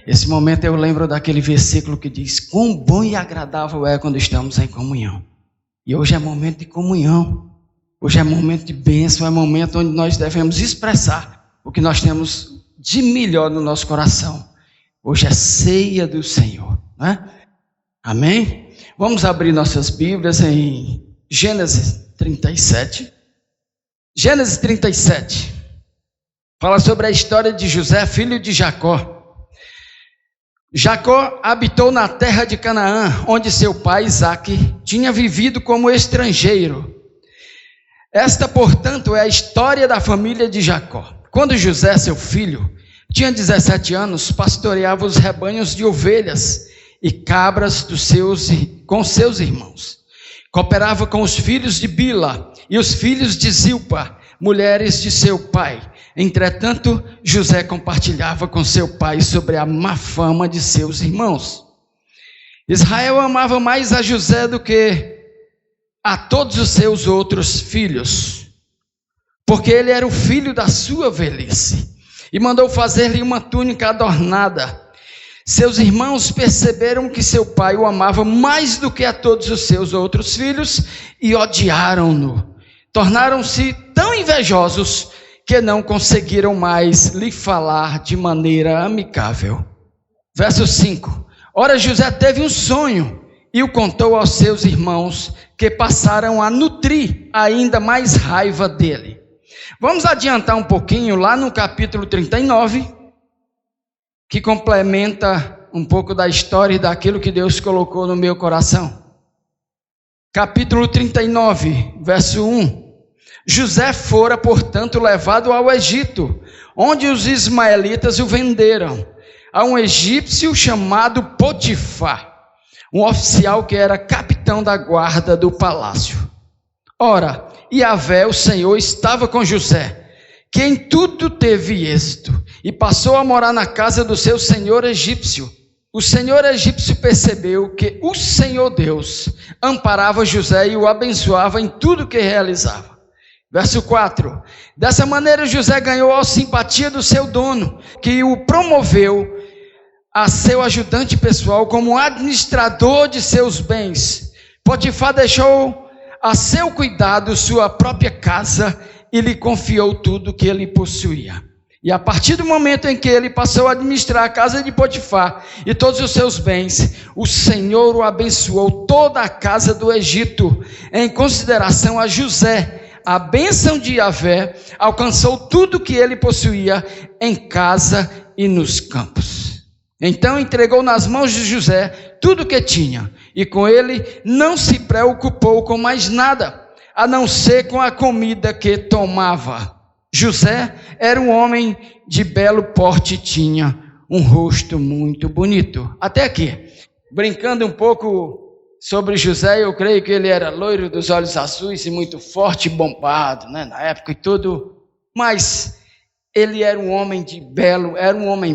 Esse momento eu lembro daquele versículo que diz: quão bom e agradável é quando estamos em comunhão. E hoje é momento de comunhão, hoje é momento de bênção, é momento onde nós devemos expressar o que nós temos de melhor no nosso coração. Hoje é ceia do Senhor, né? Amém? Vamos abrir nossas Bíblias em Gênesis 37. Gênesis 37 fala sobre a história de José, filho de Jacó. Jacó habitou na terra de Canaã, onde seu pai Isaque tinha vivido como estrangeiro. Esta, portanto, é a história da família de Jacó. Quando José, seu filho, tinha 17 anos, pastoreava os rebanhos de ovelhas e cabras com seus irmãos. Cooperava com os filhos de Bila e os filhos de Zilpa, mulheres de seu pai. Entretanto, José compartilhava com seu pai sobre a má fama de seus irmãos. Israel amava mais a José do que a todos os seus outros filhos, porque ele era o filho da sua velhice, e mandou fazer-lhe uma túnica adornada. Seus irmãos perceberam que seu pai o amava mais do que a todos os seus outros filhos e odiaram-no. Tornaram-se tão invejosos que não conseguiram mais lhe falar de maneira amicável. Verso 5. Ora, José teve um sonho e o contou aos seus irmãos, que passaram a nutrir ainda mais raiva dele. Vamos adiantar um pouquinho lá no capítulo 39, que complementa um pouco da história e daquilo que Deus colocou no meu coração. Capítulo 39, verso 1. José fora, portanto, levado ao Egito, onde os ismaelitas o venderam a um egípcio chamado Potifar, um oficial que era capitão da guarda do palácio. Ora, Yahvé, o Senhor, estava com José, que em tudo teve êxito, e passou a morar na casa do seu senhor egípcio. O senhor egípcio percebeu que o Senhor Deus amparava José e o abençoava em tudo que realizava. Verso 4. Dessa maneira José ganhou a simpatia do seu dono, que o promoveu a seu ajudante pessoal como administrador de seus bens. Potifar deixou a seu cuidado sua própria casa e lhe confiou tudo que ele possuía. E a partir do momento em que ele passou a administrar a casa de Potifar e todos os seus bens, o Senhor o abençoou toda a casa do Egito. Em consideração a José, a bênção de Yahvé alcançou tudo que ele possuía em casa e nos campos. Então entregou nas mãos de José tudo o que tinha, e com ele não se preocupou com mais nada, a não ser com a comida que tomava. José era um homem de belo porte e tinha um rosto muito bonito. Até aqui, brincando um pouco sobre José, eu creio que ele era loiro, dos olhos azuis e muito forte e bombado, né, na época e tudo, mas ele era um homem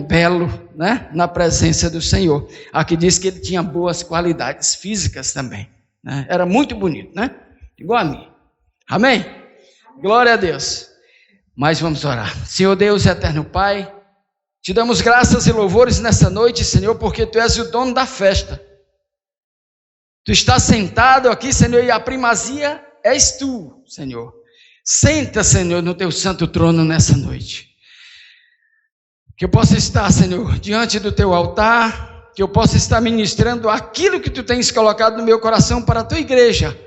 belo, né, na presença do Senhor. Aqui diz que ele tinha boas qualidades físicas também, né, era muito bonito, né, igual a mim. Amém? Glória a Deus. Mas vamos orar. Senhor Deus, eterno Pai, te damos graças e louvores nessa noite, Senhor, porque Tu és o dono da festa. Tu estás sentado aqui, Senhor, e a primazia és Tu, Senhor. Senta, Senhor, no Teu santo trono nessa noite. Que eu possa estar, Senhor, diante do Teu altar, que eu possa estar ministrando aquilo que Tu tens colocado no meu coração para a Tua igreja.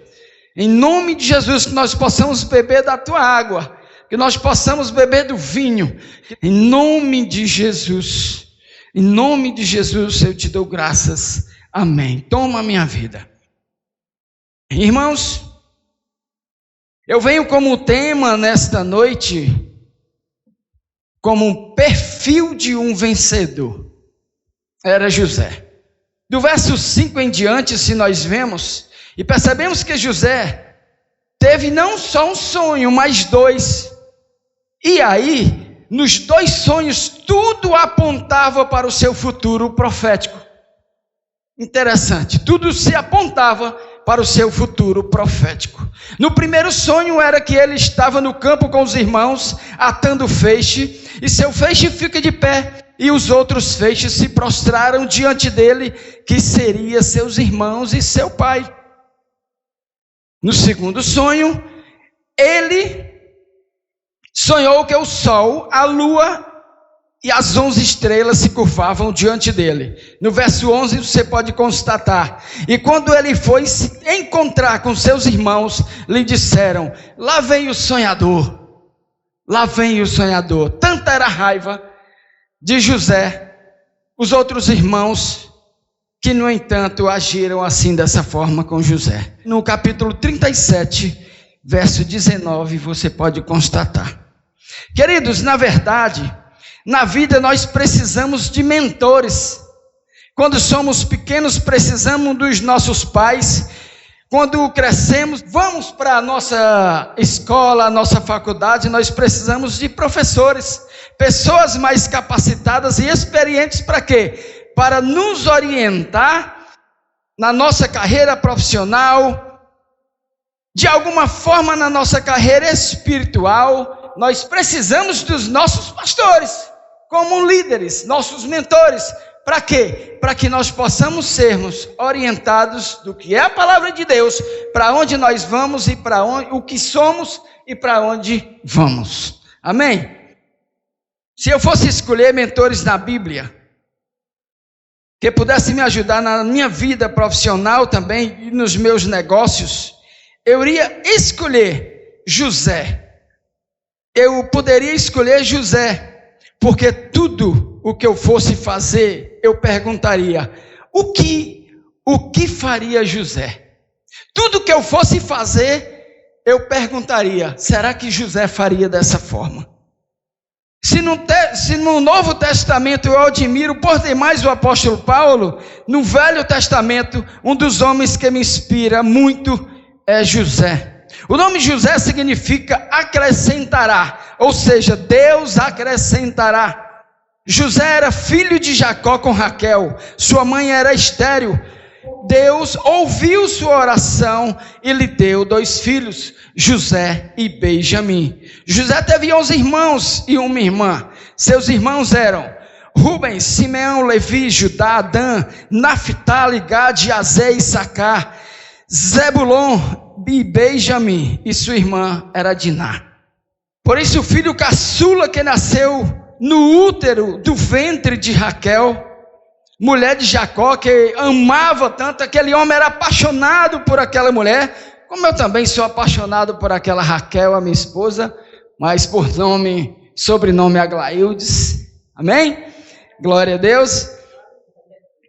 Em nome de Jesus, que nós possamos beber da Tua água, que nós possamos beber do vinho. Em nome de Jesus, eu te dou graças. Amém. Toma a minha vida. Irmãos, eu venho como tema nesta noite, como um perfil de um vencedor. Era José. Do verso 5 em diante, se nós vemos, e percebemos que José teve não só um sonho, mas dois. E aí, nos dois sonhos, tudo apontava para o seu futuro profético. Interessante, tudo se apontava para o seu futuro profético. No primeiro sonho era que ele estava no campo com os irmãos, atando feixe, e seu feixe fica de pé, e os outros feixes se prostraram diante dele, que seria seus irmãos e seu pai. No segundo sonho, ele sonhou que o sol, a lua e as 11 estrelas se curvavam diante dele. No verso 11 você pode constatar: e quando ele foi se encontrar com seus irmãos, lhe disseram: lá vem o sonhador, lá vem o sonhador. Tanta era a raiva de José, os outros irmãos, que no entanto agiram assim, dessa forma com José. No capítulo 37, verso 19, você pode constatar. Queridos, na verdade, na vida nós precisamos de mentores. Quando somos pequenos, precisamos dos nossos pais. Quando crescemos, vamos para a nossa escola, a nossa faculdade, nós precisamos de professores, pessoas mais capacitadas e experientes para quê? Para nos orientar na nossa carreira profissional, de alguma forma na nossa carreira espiritual. Nós precisamos dos nossos pastores, como líderes, nossos mentores. Para quê? Para que nós possamos sermos orientados do que é a palavra de Deus, para onde nós vamos e para onde, o que somos e para onde vamos. Amém? Se eu fosse escolher mentores na Bíblia, que pudesse me ajudar na minha vida profissional também e nos meus negócios, eu iria escolher José. Eu poderia escolher José, porque tudo o que eu fosse fazer, eu perguntaria: o que faria José? Tudo que eu fosse fazer, eu perguntaria: será que José faria dessa forma? Se no Novo Testamento eu admiro por demais o apóstolo Paulo, no Velho Testamento, um dos homens que me inspira muito é José. O nome José significa acrescentará, ou seja, Deus acrescentará. José era filho de Jacó com Raquel, sua mãe era estéril. Deus ouviu sua oração e lhe deu 2 filhos, José e Benjamim. José teve 11 irmãos e uma irmã. Seus irmãos eram Rubens, Simeão, Levi, Judá, Adã, Naphtali, Gade, Azé e Issacar, Zebulon e Benjamim, e sua irmã era Diná. Por isso o filho caçula que nasceu no útero do ventre de Raquel, mulher de Jacó, que amava tanto, aquele homem era apaixonado por aquela mulher, como eu também sou apaixonado por aquela Raquel, a minha esposa, mas por sobrenome Aglaildes, amém? Glória a Deus.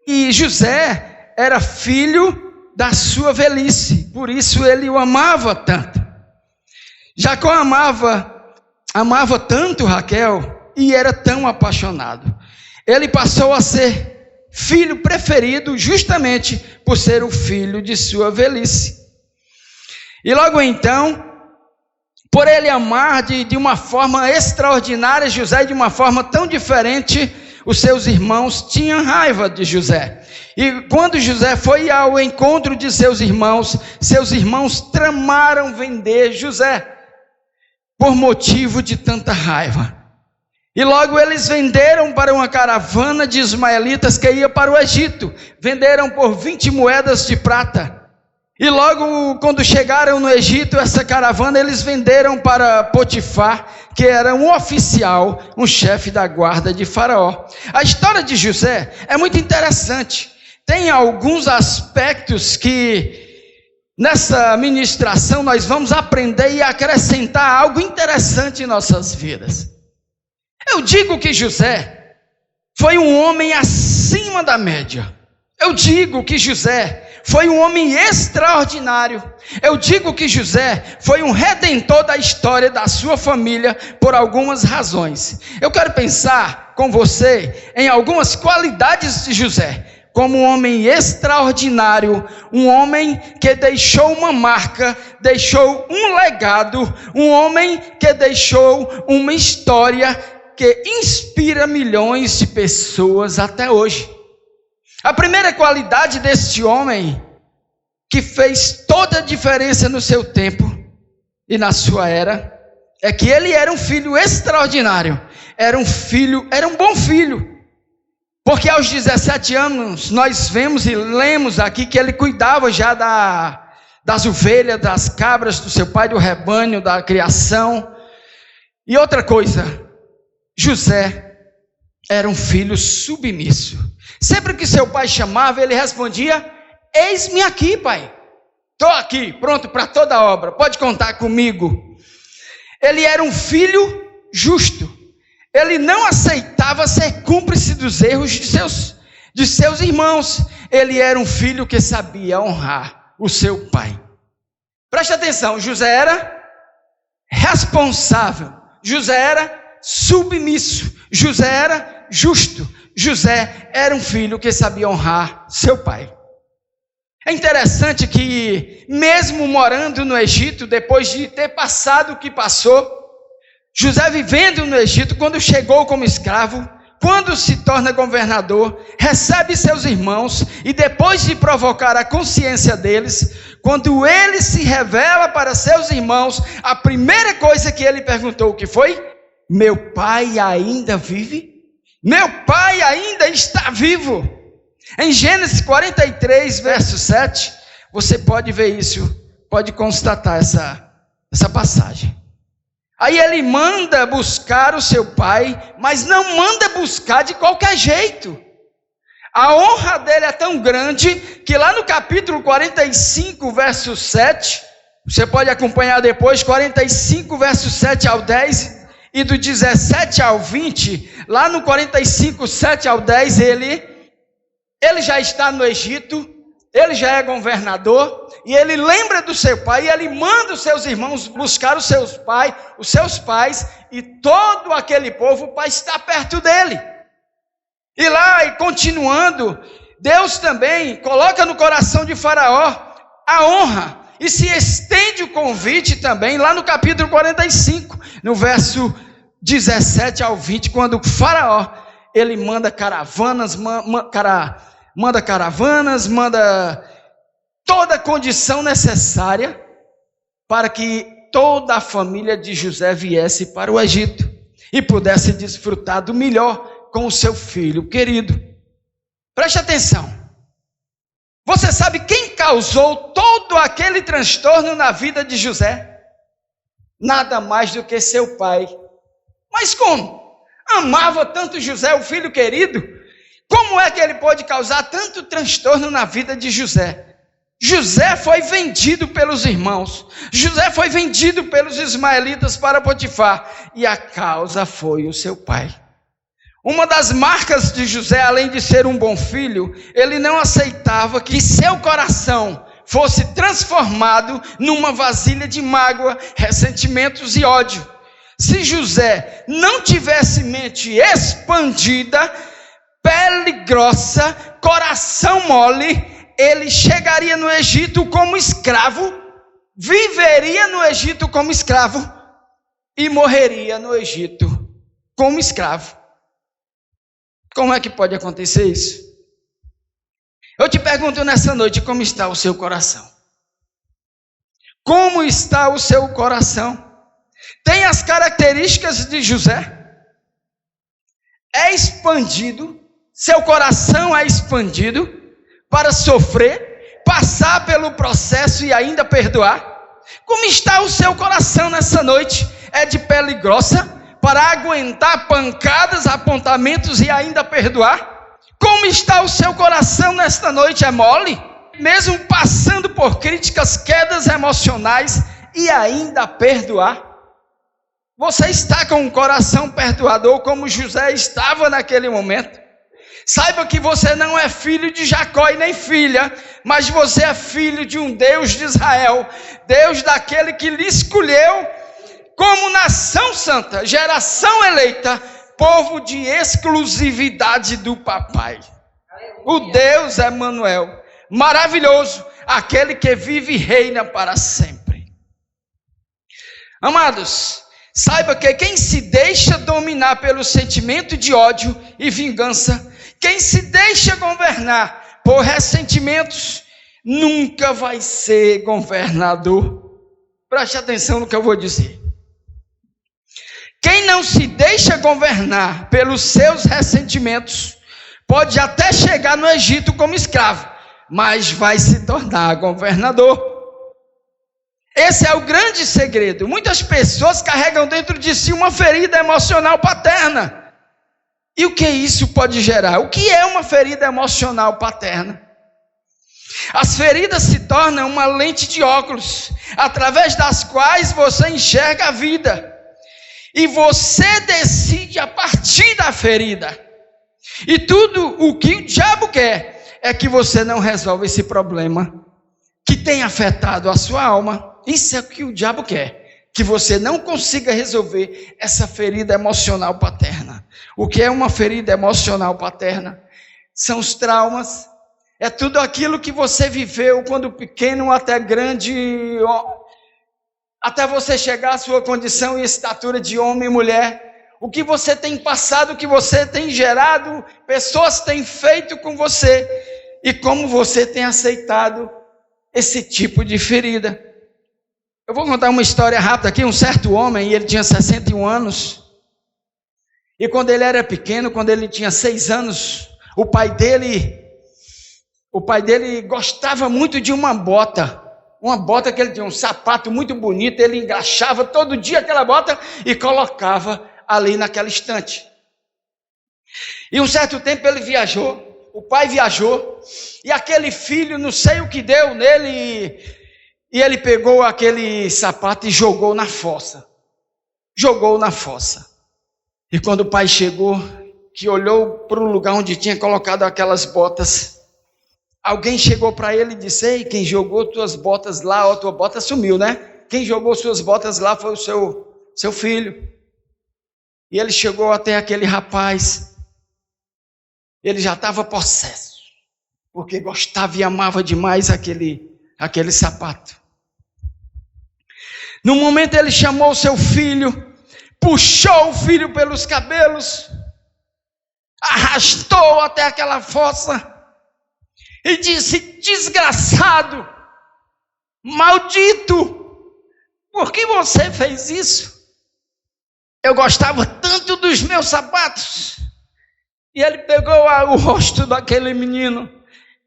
E José era filho da sua velhice, por isso ele o amava tanto. Jacó amava tanto Raquel e era tão apaixonado. Ele passou a ser filho preferido justamente por ser o filho de sua velhice. E logo então, por ele amar de uma forma extraordinária José, de uma forma tão diferente, os seus irmãos tinham raiva de José. E quando José foi ao encontro de seus irmãos tramaram vender José, por motivo de tanta raiva. E logo eles venderam para uma caravana de ismaelitas que ia para o Egito. Venderam por 20 moedas de prata. E logo quando chegaram no Egito, essa caravana, eles venderam para Potifar, que era um oficial, um chefe da guarda de Faraó. A história de José é muito interessante. Tem alguns aspectos que nessa ministração nós vamos aprender e acrescentar algo interessante em nossas vidas. Eu digo que José foi um homem acima da média. Eu digo que José foi um homem extraordinário. Eu digo que José foi um redentor da história da sua família por algumas razões. Eu quero pensar com você em algumas qualidades de José, como um homem extraordinário, um homem que deixou uma marca, deixou um legado, um homem que deixou uma história que inspira milhões de pessoas até hoje. A primeira qualidade deste homem que fez toda a diferença no seu tempo e na sua era, é que ele era um filho extraordinário, era um bom filho, porque aos 17 anos nós vemos e lemos aqui que ele cuidava já das ovelhas, das cabras do seu pai, do rebanho, da criação. E outra coisa, José era um filho submisso. Sempre que seu pai chamava, ele respondia: eis-me aqui, pai, estou aqui, pronto para toda obra, pode contar comigo. Ele era um filho justo, ele não aceitava ser cúmplice dos erros de seus irmãos, ele era um filho que sabia honrar o seu pai. Preste atenção, José era responsável, José era submisso, José era justo, José era um filho que sabia honrar seu pai. É interessante que, mesmo morando no Egito, depois de ter passado o que passou, José vivendo no Egito, quando chegou como escravo, quando se torna governador, recebe seus irmãos, e depois de provocar a consciência deles, quando ele se revela para seus irmãos, a primeira coisa que ele perguntou, o que foi? Meu pai ainda vive? Meu pai ainda está vivo? Em Gênesis 43, verso 7, você pode ver isso, pode constatar essa passagem. Aí ele manda buscar o seu pai, mas não manda buscar de qualquer jeito. A honra dele é tão grande, que lá no capítulo 45, verso 7, você pode acompanhar depois, 45, verso 7 ao 10, e do 17 ao 20, lá no 45, 7 ao 10, ele já está no Egito, ele já é governador, e ele lembra do seu pai, e ele manda os seus irmãos buscar os seus pais, e todo aquele povo para estar perto dele. E lá, e continuando, Deus também coloca no coração de Faraó a honra, e se estende o convite também, lá no capítulo 45, no verso 17 ao 20, quando o Faraó, ele manda caravanas, manda toda a condição necessária para que toda a família de José viesse para o Egito e pudesse desfrutar do melhor com o seu filho querido. Preste atenção. Você sabe quem causou todo aquele transtorno na vida de José? Nada mais do que seu pai. Mas como? Amava tanto José, o filho querido. Como é que ele pode causar tanto transtorno na vida de José? José foi vendido pelos irmãos. José foi vendido pelos ismaelitas para Potifar. E a causa foi o seu pai. Uma das marcas de José, além de ser um bom filho, ele não aceitava que seu coração fosse transformado numa vasilha de mágoa, ressentimentos e ódio. Se José não tivesse mente expandida, pele grossa, coração mole, ele chegaria no Egito como escravo, viveria no Egito como escravo e morreria no Egito como escravo. Como é que pode acontecer isso? Eu te pergunto nessa noite, como está o seu coração? Como está o seu coração? Tem as características de José? É expandido? Seu coração é expandido para sofrer, passar pelo processo e ainda perdoar? Como está o seu coração nessa noite? É de pele grossa para aguentar pancadas, apontamentos e ainda perdoar? Como está o seu coração nesta noite? É mole? Mesmo passando por críticas, quedas emocionais e ainda perdoar? Você está com um coração perdoador como José estava naquele momento? Saiba que você não é filho de Jacó e nem filha, mas você é filho de um Deus de Israel, Deus daquele que lhe escolheu como nação santa, geração eleita, povo de exclusividade do papai. O Deus Emanuel, maravilhoso, aquele que vive e reina para sempre. Amados, saiba que quem se deixa dominar pelo sentimento de ódio e vingança, quem se deixa governar por ressentimentos, nunca vai ser governador. Preste atenção no que eu vou dizer. Quem não se deixa governar pelos seus ressentimentos, pode até chegar no Egito como escravo, mas vai se tornar governador. Esse é o grande segredo. Muitas pessoas carregam dentro de si uma ferida emocional paterna. E o que isso pode gerar? O que é uma ferida emocional paterna? As feridas se tornam uma lente de óculos, através das quais você enxerga a vida. E você decide a partir da ferida. E tudo o que o diabo quer é que você não resolva esse problema que tem afetado a sua alma. Isso é o que o diabo quer, que você não consiga resolver essa ferida emocional paterna. O que é uma ferida emocional paterna? São os traumas, é tudo aquilo que você viveu quando pequeno até grande, até você chegar à sua condição e estatura de homem e mulher. O que você tem passado, o que você tem gerado, pessoas têm feito com você, e como você tem aceitado esse tipo de ferida. Eu vou contar uma história rápida aqui. Um certo homem, ele tinha 61 anos, e quando ele era pequeno, quando ele tinha 6 anos, o pai dele gostava muito de uma bota que ele tinha, um sapato muito bonito. Ele engraxava todo dia aquela bota e colocava ali naquela estante. E um certo tempo ele viajou, o pai viajou, e aquele filho, não sei o que deu nele, e ele pegou aquele sapato e jogou na fossa. E quando o pai chegou, que olhou para o lugar onde tinha colocado aquelas botas, alguém chegou para ele e disse: ei, quem jogou tuas botas lá, ó, tua bota sumiu, né? Quem jogou suas botas lá foi o seu filho. E ele chegou até aquele rapaz, ele já estava possesso, porque gostava e amava demais aquele sapato. No momento ele chamou o seu filho, puxou o filho pelos cabelos, arrastou até aquela fossa e disse: desgraçado, maldito, por que você fez isso? Eu gostava tanto dos meus sapatos. E ele pegou o rosto daquele menino,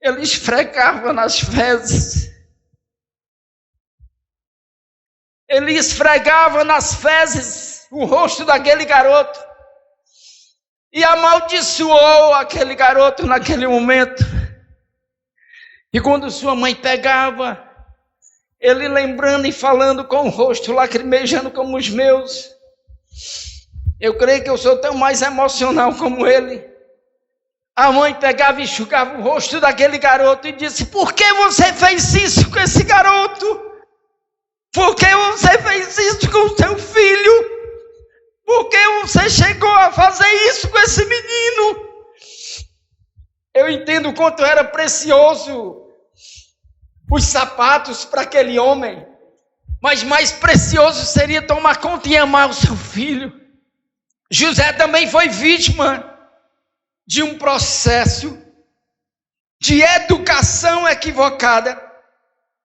ele esfregava nas fezes. Ele esfregava nas fezes o rosto daquele garoto e amaldiçoou aquele garoto naquele momento. E quando sua mãe pegava, ele lembrando e falando com o rosto lacrimejando como os meus, eu creio que eu sou tão mais emocional como ele. A mãe pegava e enxugava o rosto daquele garoto e disse: por que você fez isso com esse garoto? Por que você fez isso com o seu filho? Por que você chegou a fazer isso com esse menino? Eu entendo o quanto era precioso os sapatos para aquele homem, mas mais precioso seria tomar conta e amar o seu filho. José também foi vítima de um processo de educação equivocada.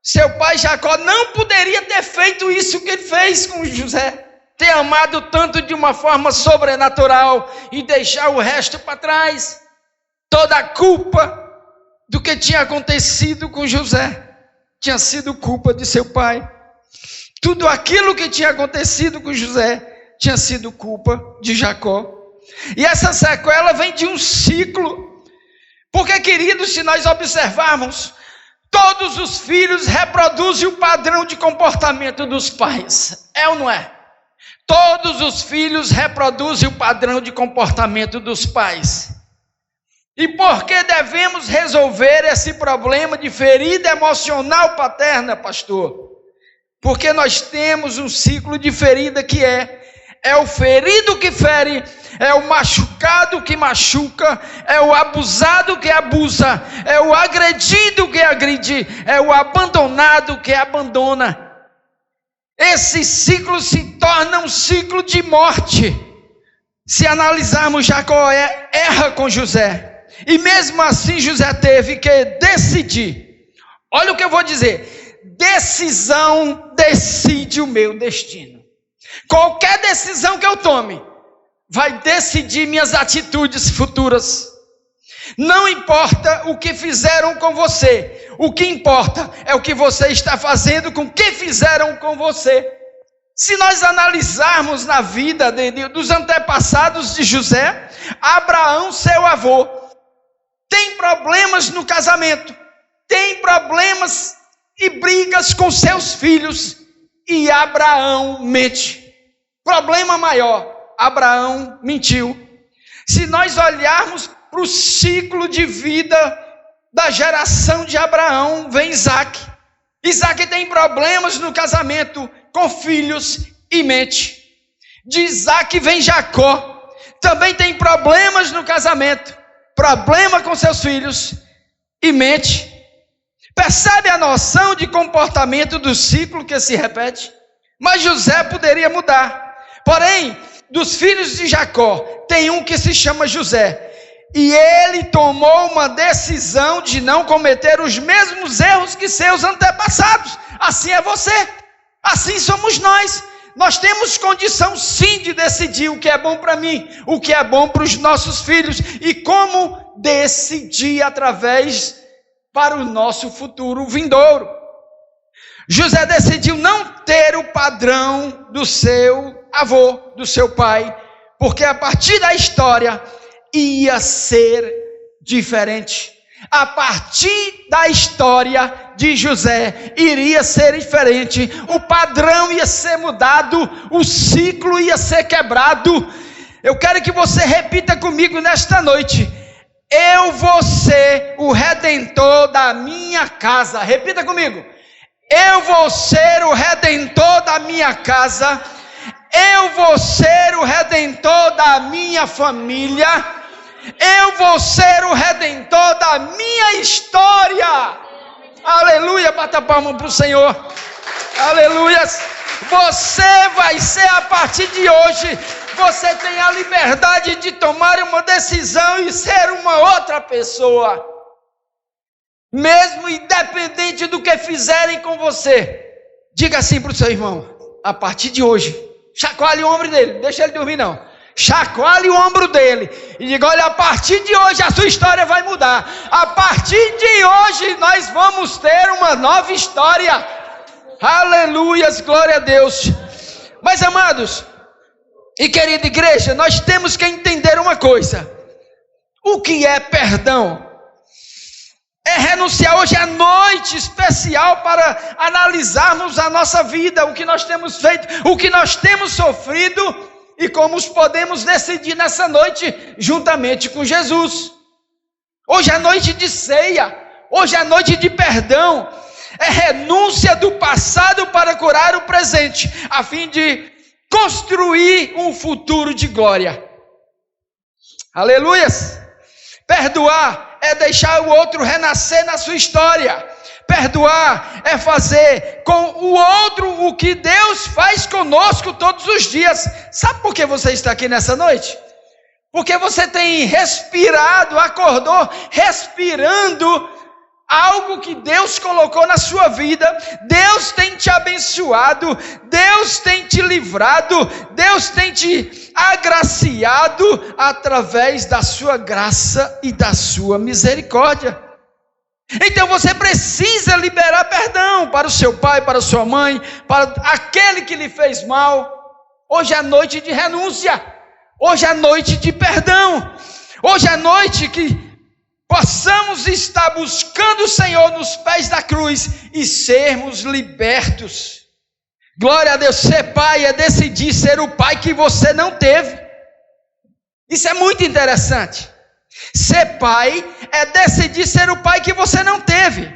Seu pai Jacó não poderia ter feito isso que ele fez com José, ter amado tanto de uma forma sobrenatural e deixar o resto para trás. Toda a culpa do que tinha acontecido com José tinha sido culpa de seu pai. Tudo aquilo que tinha acontecido com José tinha sido culpa de Jacó. E essa sequela vem de um ciclo. Porque, queridos, se nós observarmos, todos os filhos reproduzem o padrão de comportamento dos pais. É ou não é? Todos os filhos reproduzem o padrão de comportamento dos pais. E por que devemos resolver esse problema de ferida emocional paterna, pastor? Porque nós temos um ciclo de ferida que é o ferido que fere, é o machucado que machuca, é o abusado que abusa, é o agredido que agride, é o abandonado que abandona. Esse ciclo se torna um ciclo de morte. Se analisarmos, Jacó erra com José, e mesmo assim José teve que decidir: Olha o que eu vou dizer. Decisão decide o meu destino. Qualquer decisão que eu tome vai decidir minhas atitudes futuras. Não importa o que fizeram com você, o que importa é o que você está fazendo com o que fizeram com você. Se nós analisarmos na vida dos antepassados de José, Abraão, seu avô, tem problemas no casamento, tem problemas e brigas com seus filhos, e Abraão mente. Problema maior, Abraão mentiu. Se nós olharmos para o ciclo de vida da geração de Abraão, vem Isaac. Isaac tem problemas no casamento, com filhos e mente. De Isaac vem Jacó, também tem problemas no casamento, problema com seus filhos e mente. Percebe a noção de comportamento do ciclo que se repete? Mas José poderia mudar. Porém, dos filhos de Jacó, tem um que se chama José. E ele tomou uma decisão de não cometer os mesmos erros que seus antepassados. Assim é você, assim somos nós. Nós temos condição sim de decidir o que é bom para mim, o que é bom para os nossos filhos e como decidir através para o nosso futuro vindouro. José decidiu não ter o padrão do seu avô, do seu pai, porque a partir da história ia ser diferente. A partir da história de José iria ser diferente. O padrão ia ser mudado, o ciclo ia ser quebrado. Eu quero que você repita comigo nesta noite: eu vou ser o redentor da minha casa. Repita comigo: eu vou ser o redentor da minha casa. Eu vou ser o redentor da minha família. Eu vou ser o redentor da minha história. Aleluia, bata a palma para o Senhor. Aleluia. Você vai ser, a partir de hoje, você tem a liberdade de tomar uma decisão e ser uma outra pessoa. Mesmo independente do que fizerem com você. Diga assim para o seu irmão: a partir de hoje, chacoalhe o ombro dele, deixa ele dormir não. Chacoalhe o ombro dele e diga: olha, a partir de hoje a sua história vai mudar. A partir de hoje nós vamos ter uma nova história. Aleluias, glória a Deus. Mas amados e querida igreja, nós temos que entender uma coisa: o que é perdão? É renunciar. Hoje é noite especial para analisarmos a nossa vida, o que nós temos feito, o que nós temos sofrido e como podemos decidir nessa noite juntamente com Jesus. Hoje é noite de ceia, hoje é noite de perdão, é renúncia do passado para curar o presente, a fim de construir um futuro de glória. Aleluias! Perdoar é deixar o outro renascer na sua história. Perdoar é fazer com o outro o que Deus faz conosco todos os dias. Sabe por que você está aqui nessa noite? Porque você tem respirado, acordou respirando algo que Deus colocou na sua vida. Deus tem te abençoado, Deus tem te livrado, Deus tem te agraciado através da sua graça e da sua misericórdia. Então você precisa liberar perdão para o seu pai, para a sua mãe, para aquele que lhe fez mal. Hoje é noite de renúncia, hoje é noite de perdão, hoje é noite que possamos estar buscando o Senhor nos pés da cruz e sermos libertos. Glória a Deus. Ser pai é decidir ser o pai que você não teve. Isso é muito interessante. Ser pai é decidir ser o pai que você não teve.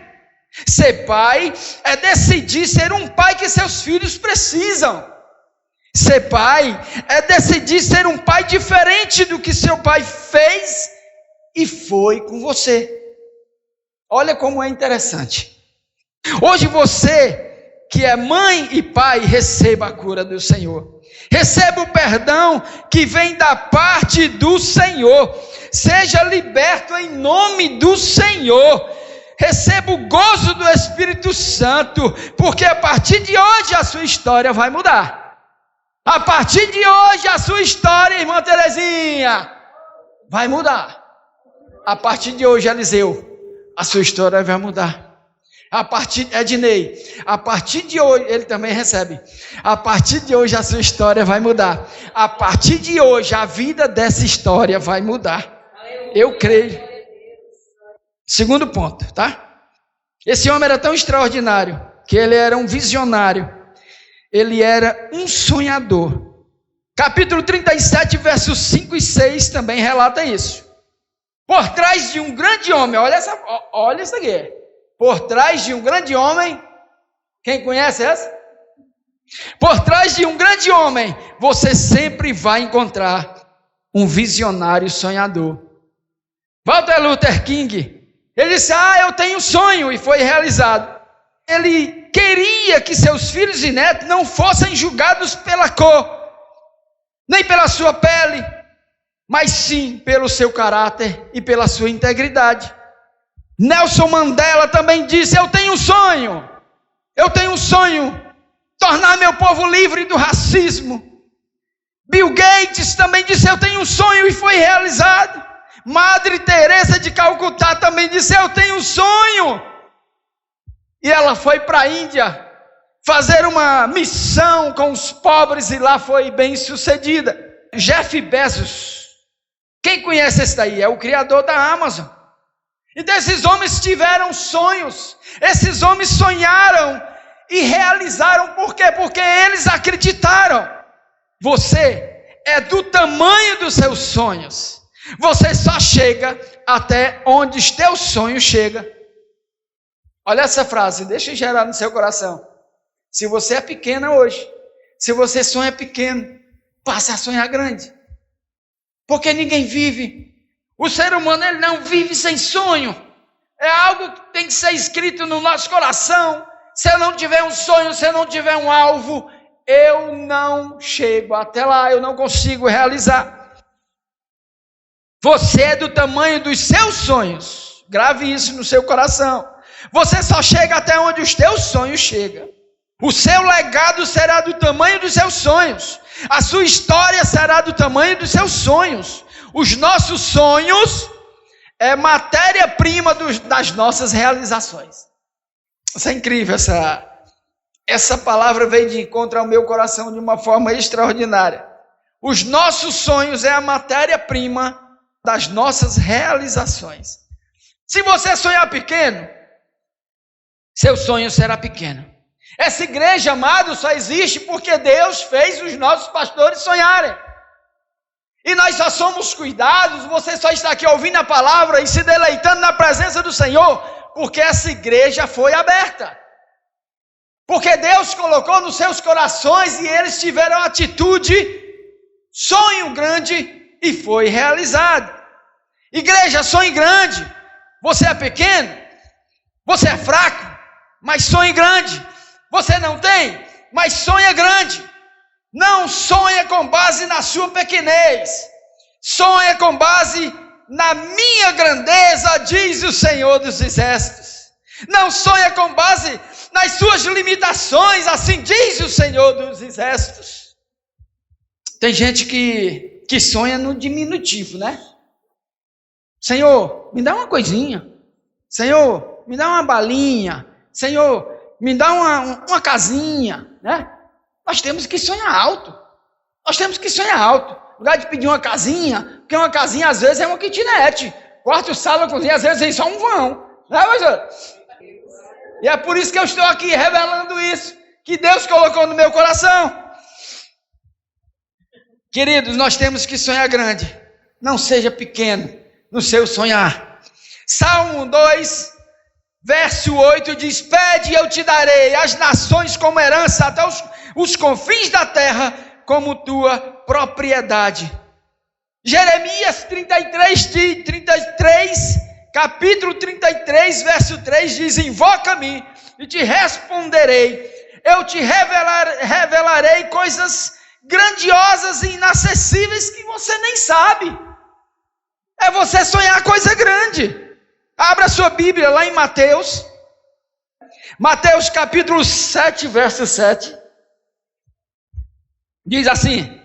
Ser pai é decidir ser um pai que seus filhos precisam. Ser pai é decidir ser um pai diferente do que seu pai fez e foi com você. Olha como é interessante. Hoje você que é mãe e pai, receba a cura do Senhor. Receba o perdão que vem da parte do Senhor. Seja liberto em nome do Senhor. receba o gozo do Espírito Santo, porque a partir de hoje a sua história vai mudar. A partir de hoje a sua história, irmã Terezinha, vai mudar. A partir de hoje, Eliseu, a sua história vai mudar. A partir, Ednei, a partir de hoje, ele também recebe. A partir de hoje a sua história vai mudar. A partir de hoje a vida dessa história vai mudar. Eu creio. Segundo ponto, tá? Esse homem era tão extraordinário que ele era um visionário. Ele era um sonhador. Capítulo 37, versos 5 e 6 também relata isso. Por trás de um grande homem, olha isso aqui. Por trás de um grande homem, quem conhece essa? Por trás de um grande homem, você sempre vai encontrar um visionário sonhador. Martin Luther King, ele disse, eu tenho um sonho, e foi realizado. Ele queria que seus filhos e netos não fossem julgados pela cor, nem pela sua pele, mas sim pelo seu caráter e pela sua integridade. Nelson Mandela também disse, eu tenho um sonho, tornar meu povo livre do racismo. Bill Gates também disse, eu tenho um sonho, e foi realizado. Madre Teresa de Calcutá também disse, eu tenho um sonho, e ela foi para a Índia fazer uma missão com os pobres, e lá foi bem sucedida. Jeff Bezos, quem conhece esse daí? É o criador da Amazon. Então esses homens tiveram sonhos, esses homens sonharam e realizaram. Por quê? Porque eles acreditaram. Você é do tamanho dos seus sonhos. Você só chega até onde os teus sonhos chegam. Olha essa frase, deixa gerar no seu coração. Se você é pequena hoje, se você sonha pequeno, passe a sonhar grande. Porque ninguém vive. O ser humano, ele não vive sem sonho. É algo que tem que ser escrito no nosso coração. Se eu não tiver um sonho, se eu não tiver um alvo, eu não chego até lá, eu não consigo realizar. Você é do tamanho dos seus sonhos. Grave isso no seu coração. Você só chega até onde os teus sonhos chegam. O seu legado será do tamanho dos seus sonhos. A sua história será do tamanho dos seus sonhos. Os nossos sonhos é matéria-prima das nossas realizações. Isso é incrível, essa palavra veio de encontro ao meu coração de uma forma extraordinária. Os nossos sonhos é a matéria-prima das nossas realizações. Se você sonhar pequeno, seu sonho será pequeno. Essa igreja, amado, só existe porque Deus fez os nossos pastores sonharem. E nós só somos cuidados, você só está aqui ouvindo a palavra e se deleitando na presença do Senhor, porque essa igreja foi aberta. Porque Deus colocou nos seus corações e eles tiveram atitude, sonho grande e foi realizado. Igreja, sonhe grande. Você é pequeno, você é fraco, mas sonhe grande. Você não tem, mas sonha grande. Não sonha com base na sua pequenez. Sonha com base na minha grandeza, diz o Senhor dos Exércitos. Não sonha com base nas suas limitações, assim diz o Senhor dos Exércitos. Tem gente que sonha no diminutivo, né? Senhor, me dá uma coisinha. Senhor, me dá uma balinha. Senhor, me dá uma casinha, né? Nós temos que sonhar alto. Nós temos que sonhar alto. No lugar de pedir uma casinha, porque uma casinha às vezes é uma kitnet. Quarto, sala, cozinha, às vezes é só um vão. Né, pastor? E é por isso que eu estou aqui revelando isso, que Deus colocou no meu coração. Queridos, nós temos que sonhar grande. Não seja pequeno no seu sonhar. Salmo 2, verso 8 diz: pede e eu te darei as nações como herança, até os confins da terra como tua propriedade. Jeremias 33, capítulo 33, verso 3 diz: invoca-me e te responderei, eu te revelarei coisas grandiosas e inacessíveis que você nem sabe. É você sonhar coisa grande. Abra sua Bíblia lá em Mateus. Mateus capítulo 7, verso 7. Diz assim: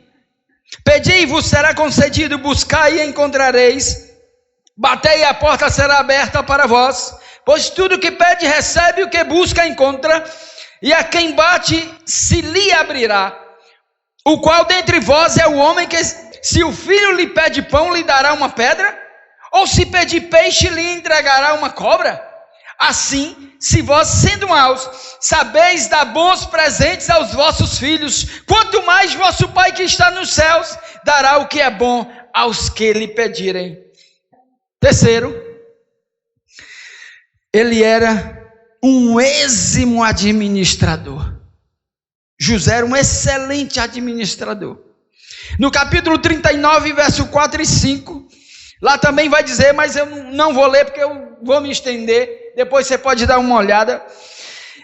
pedi e vos será concedido, buscai e encontrareis, batei e a porta será aberta para vós. Pois tudo que pede recebe, o que busca encontra, e a quem bate se lhe abrirá. O qual dentre vós é o homem que, se o filho lhe pede pão, lhe dará uma pedra? Ou se pedir peixe, lhe entregará uma cobra? Assim, se vós, sendo maus, sabeis dar bons presentes aos vossos filhos, quanto mais vosso Pai que está nos céus dará o que é bom aos que lhe pedirem. Terceiro, ele era um êximo administrador. José era um excelente administrador. No capítulo 39, verso 4 e 5, lá também vai dizer, mas eu não vou ler porque eu vou me estender, depois você pode dar uma olhada.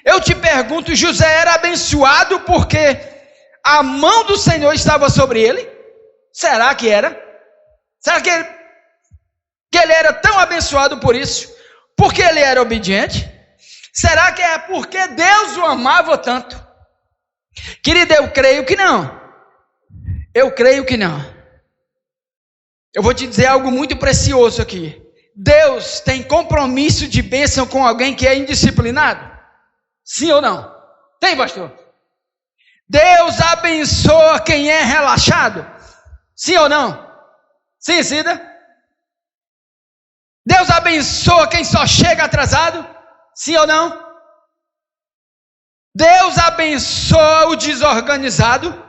Eu te pergunto, José era abençoado porque a mão do Senhor estava sobre ele? Será que era? Será que ele era tão abençoado por isso? Porque ele era obediente? Será que é porque Deus o amava tanto? Querido, eu creio que não. Eu creio que não. Eu vou te dizer algo muito precioso aqui. Deus tem compromisso de bênção com alguém que é indisciplinado? Sim ou não? Tem, pastor? Deus abençoa quem é relaxado? Sim ou não? Sim, Cida? Deus abençoa quem só chega atrasado? Sim ou não? Deus abençoa o desorganizado?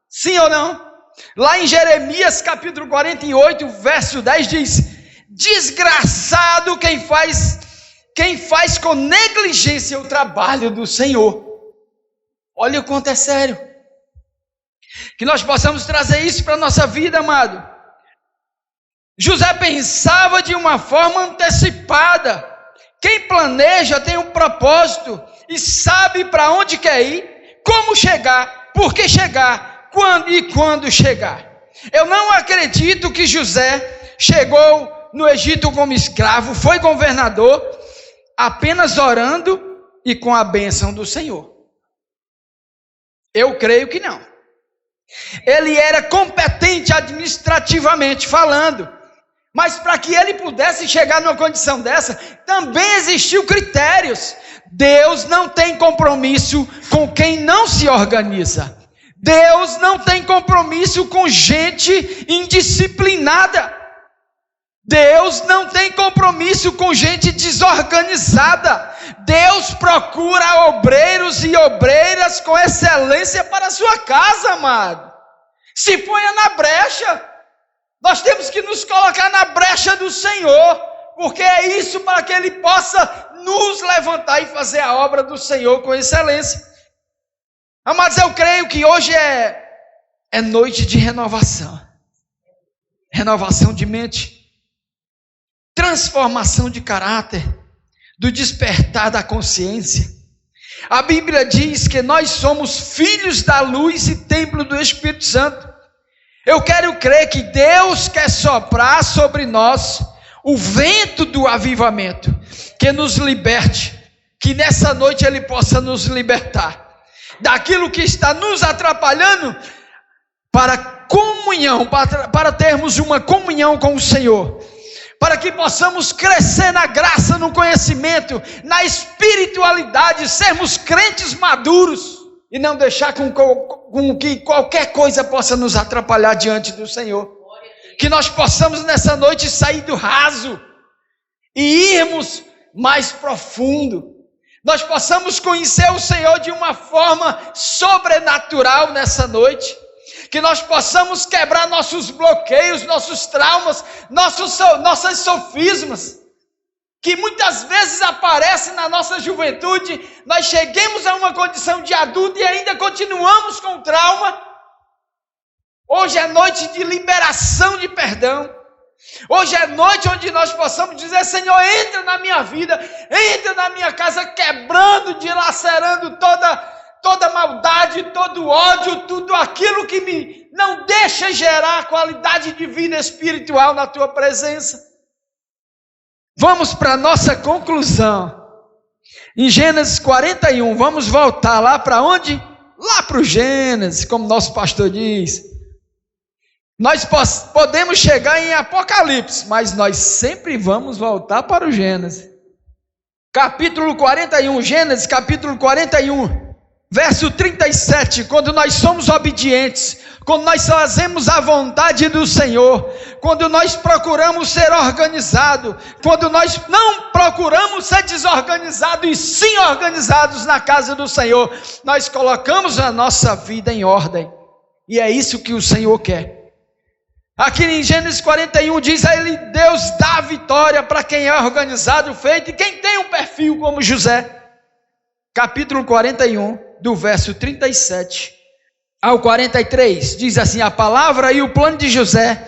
Sim ou não? Lá em Jeremias capítulo 48, verso 10 diz: desgraçado quem faz com negligência o trabalho do Senhor. Olha o quanto é sério. Que nós possamos trazer isso para a nossa vida, amado. José pensava de uma forma antecipada. Quem planeja tem um propósito e sabe para onde quer ir, como chegar, por que chegar, quando chegar. Eu não acredito que José chegou no Egito como escravo, foi governador, apenas orando e com a bênção do Senhor. Eu creio que não. Ele era competente administrativamente falando, mas para que ele pudesse chegar numa condição dessa, também existiu critérios. Deus não tem compromisso com quem não se organiza. Deus não tem compromisso com gente indisciplinada. Deus não tem compromisso com gente desorganizada. Deus procura obreiros e obreiras com excelência para a sua casa, amado. Se ponha na brecha. Nós temos que nos colocar na brecha do Senhor, porque é isso para que Ele possa nos levantar e fazer a obra do Senhor com excelência. Amados, eu creio que hoje é noite de renovação. Renovação de mente. Transformação de caráter. Do despertar da consciência. A Bíblia diz que nós somos filhos da luz e templo do Espírito Santo. Eu quero crer que Deus quer soprar sobre nós o vento do avivamento, que nos liberte, que nessa noite Ele possa nos libertar daquilo que está nos atrapalhando para comunhão, para termos uma comunhão com o Senhor, para que possamos crescer na graça, no conhecimento, na espiritualidade, sermos crentes maduros e não deixar com que qualquer coisa possa nos atrapalhar diante do Senhor. Que nós possamos nessa noite sair do raso e irmos mais profundo. Nós possamos conhecer o Senhor de uma forma sobrenatural nessa noite. Que nós possamos quebrar nossos bloqueios, nossos traumas, nossas sofismas, que muitas vezes aparecem na nossa juventude. Nós cheguemos a uma condição de adulto e ainda continuamos com trauma. Hoje é noite de liberação de perdão. Hoje é noite onde nós possamos dizer: Senhor, entra na minha vida, entra na minha casa, quebrando, dilacerando toda maldade, todo ódio, tudo aquilo que me não deixa gerar qualidade de vida espiritual na tua presença. Vamos para a nossa conclusão. Em Gênesis 41, vamos voltar lá para onde? Lá para o Gênesis, como nosso pastor diz. Nós podemos chegar em Apocalipse, mas nós sempre vamos voltar para o Gênesis. Capítulo 41, Gênesis capítulo 41, verso 37, quando nós somos obedientes, quando nós fazemos a vontade do Senhor, quando nós procuramos ser organizados, quando nós não procuramos ser desorganizados e sim organizados na casa do Senhor, nós colocamos a nossa vida em ordem, e é isso que o Senhor quer. Aqui em Gênesis 41 diz a ele, Deus dá vitória para quem é organizado, feito, e quem tem um perfil como José. Capítulo 41, do verso 37 ao 43, diz assim, a palavra e o plano de José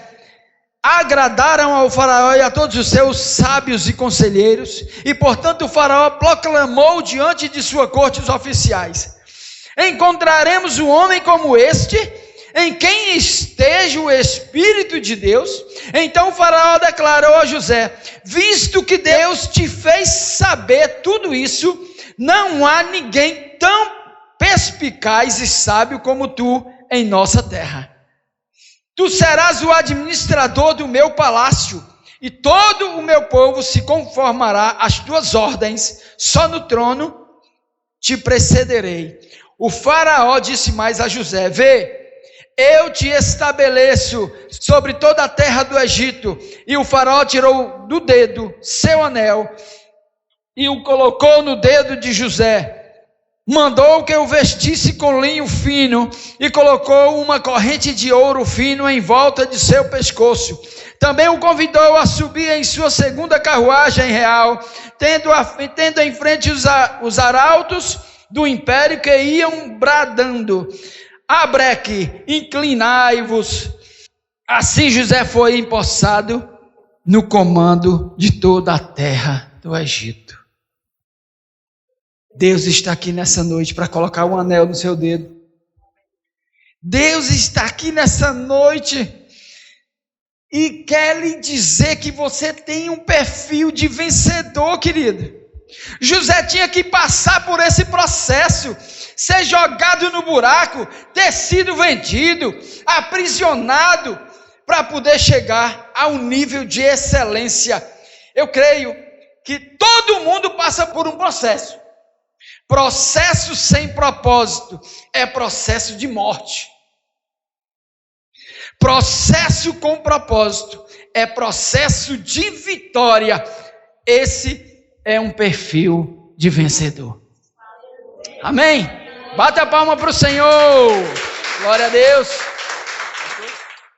agradaram ao faraó e a todos os seus sábios e conselheiros, e portanto o faraó proclamou diante de sua corte os oficiais, encontraremos um homem como este, em quem esteja o Espírito de Deus. Então o faraó declarou a José, visto que Deus te fez saber tudo isso, não há ninguém tão perspicaz e sábio como tu em nossa terra. Tu serás o administrador do meu palácio, e todo o meu povo se conformará às tuas ordens, só no trono te precederei. O faraó disse mais a José, vê, eu te estabeleço sobre toda a terra do Egito. E o faraó tirou do dedo seu anel e o colocou no dedo de José. Mandou que o vestisse com linho fino e colocou uma corrente de ouro fino em volta de seu pescoço. Também o convidou a subir em sua segunda carruagem real, tendo em frente os arautos do império que iam bradando, Abreque, inclinai-vos. Assim José foi empossado no comando de toda a terra do Egito. Deus está aqui nessa noite para colocar um anel no seu dedo. Deus está aqui nessa noite e quer lhe dizer que você tem um perfil de vencedor, querido. José tinha que passar por esse processo, ser jogado no buraco, ter sido vendido, aprisionado, para poder chegar a um nível de excelência. Eu creio que todo mundo passa por um processo. Processo sem propósito é processo de morte. Processo com propósito é processo de vitória. Esse é um perfil de vencedor. Amém? Bata a palma para o Senhor. Glória a Deus.